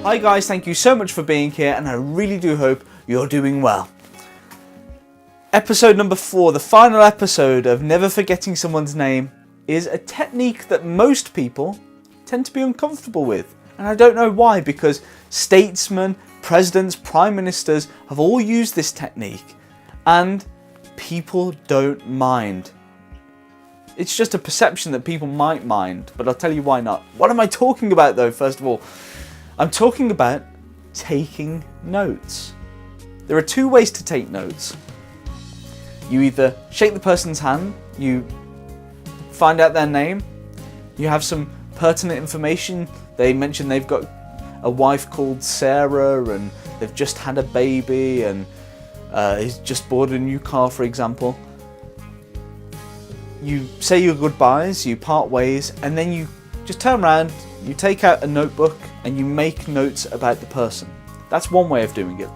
Hi guys, thank you so much for being here, and I really do hope you're doing well. Episode number 4, the final episode of never forgetting someone's name, is a technique that most people tend to be uncomfortable with. And I don't know why, because statesmen, presidents, prime ministers have all used this technique and people don't mind. It's just a perception that people might mind, but I'll tell you why not. What am I talking about though, first of all? I'm talking about taking notes. There are 2 ways to take notes. You either shake the person's hand, you find out their name, you have some pertinent information. They mention they've got a wife called Sarah and they've just had a baby and he's just bought a new car, for example. You say your goodbyes, you part ways, and then you just turn around, you take out a notebook and you make notes about the person. That's one way of doing it.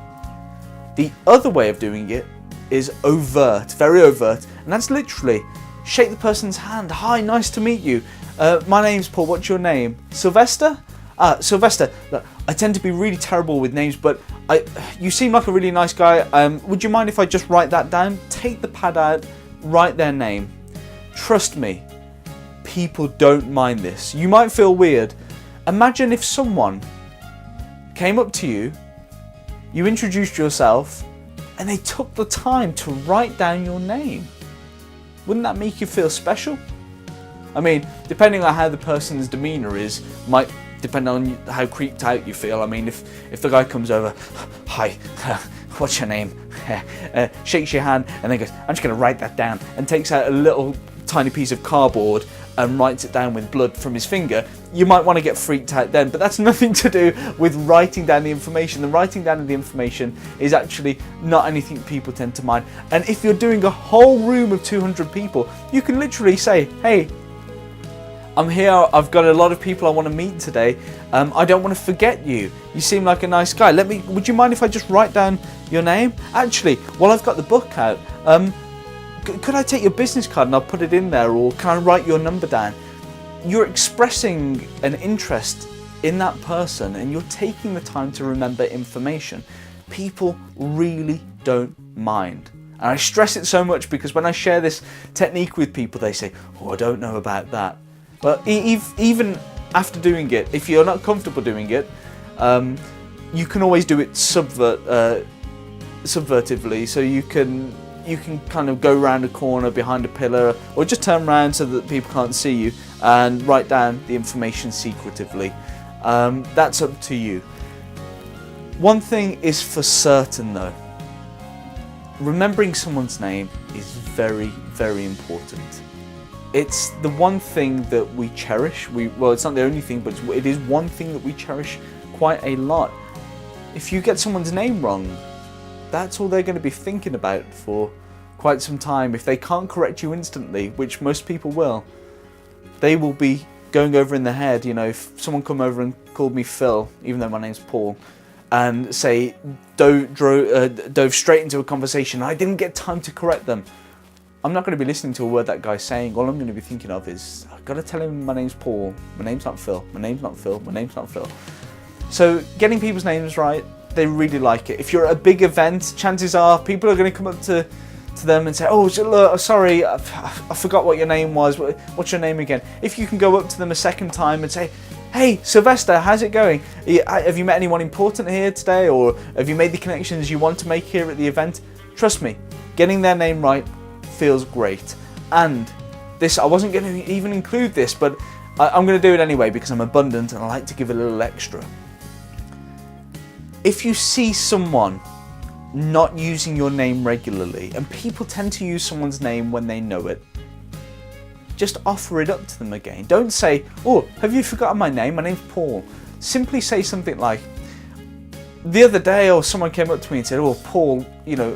The other way of doing it is overt, very overt, and that's literally shake the person's hand. Hi, nice to meet you. My name's Paul, what's your name? Sylvester? Sylvester. Look, I tend to be really terrible with names, but you seem like a really nice guy. Would you mind if I just write that down? Take the pad out, write their name. Trust me, people don't mind this. You might feel weird. Imagine if someone came up to you, you introduced yourself, and they took the time to write down your name. Wouldn't that make you feel special? I mean, depending on how the person's demeanour is, might depend on how creeped out you feel. I mean, if the guy comes over, hi, what's your name? Shakes your hand and then goes, I'm just going to write that down, and takes out a little tiny piece of cardboard and writes it down with blood from his finger, you might want to get freaked out then, but that's nothing to do with writing down the information. The writing down of the information is actually not anything people tend to mind. And if you're doing a whole room of 200 people, you can literally say, hey, I'm here, I've got a lot of people I want to meet today, I don't want to forget you. You seem like a nice guy. Would you mind if I just write down your name? Actually, while I've got the book out, could I take your business card and I'll put it in there, or can I write your number down? You're expressing an interest in that person and you're taking the time to remember information. People really don't mind. And I stress it so much because when I share this technique with people, they say, oh, I don't know about that. But even after doing it, if you're not comfortable doing it, you can always do it subvertively, so you can kind of go around a corner behind a pillar, or just turn around so that people can't see you and write down the information secretively. That's up to you. One thing is for certain though, remembering someone's name is very, very important. It's the one thing that we cherish. Well, it's not the only thing, but it is one thing that we cherish quite a lot. If you get someone's name wrong, that's all they're going to be thinking about for quite some time. If they can't correct you instantly, which most people will, they will be going over in their head, you know, if someone come over and called me Phil, even though my name's Paul, and say dove straight into a conversation, I didn't get time to correct them, I'm not going to be listening to a word that guy's saying. All I'm going to be thinking of is, I've got to tell him my name's Paul, my name's not Phil, my name's not Phil, my name's not Phil. So getting people's names right, they really like it. If you're at a big event, chances are people are going to come up to them and say, oh, look, sorry, I forgot what your name was. What's your name again? If you can go up to them a second time and say, hey, Sylvester, how's it going? Have you met anyone important here today? Or have you made the connections you want to make here at the event? Trust me, getting their name right feels great. And this, I wasn't going to even include this, but I'm going to do it anyway because I'm abundant and I like to give a little extra. If you see someone not using your name regularly, and people tend to use someone's name when they know it, just offer it up to them again. Don't say, oh, have you forgotten my name? My name's Paul. Simply say something like, the other day, or someone came up to me and said, oh, Paul, you know,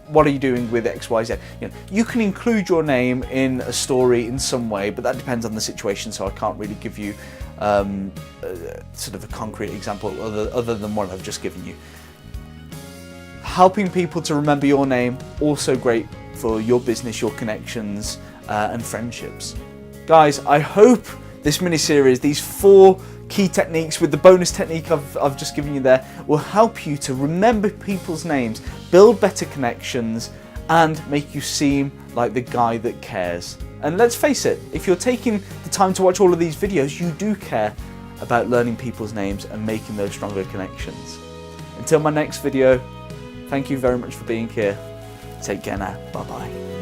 what are you doing with XYZ? You know, you can include your name in a story in some way, but that depends on the situation, so I can't really give you sort of a concrete example other than what I've just given you. Helping people to remember your name, also great for your business, your connections, and friendships. Guys, I hope this mini-series, these 4 key techniques with the bonus technique I've just given you there will help you to remember people's names, build better connections, and make you seem like the guy that cares. And let's face it, if you're taking the time to watch all of these videos, you do care about learning people's names and making those stronger connections. Until my next video, thank you very much for being here. Take care now. Bye bye.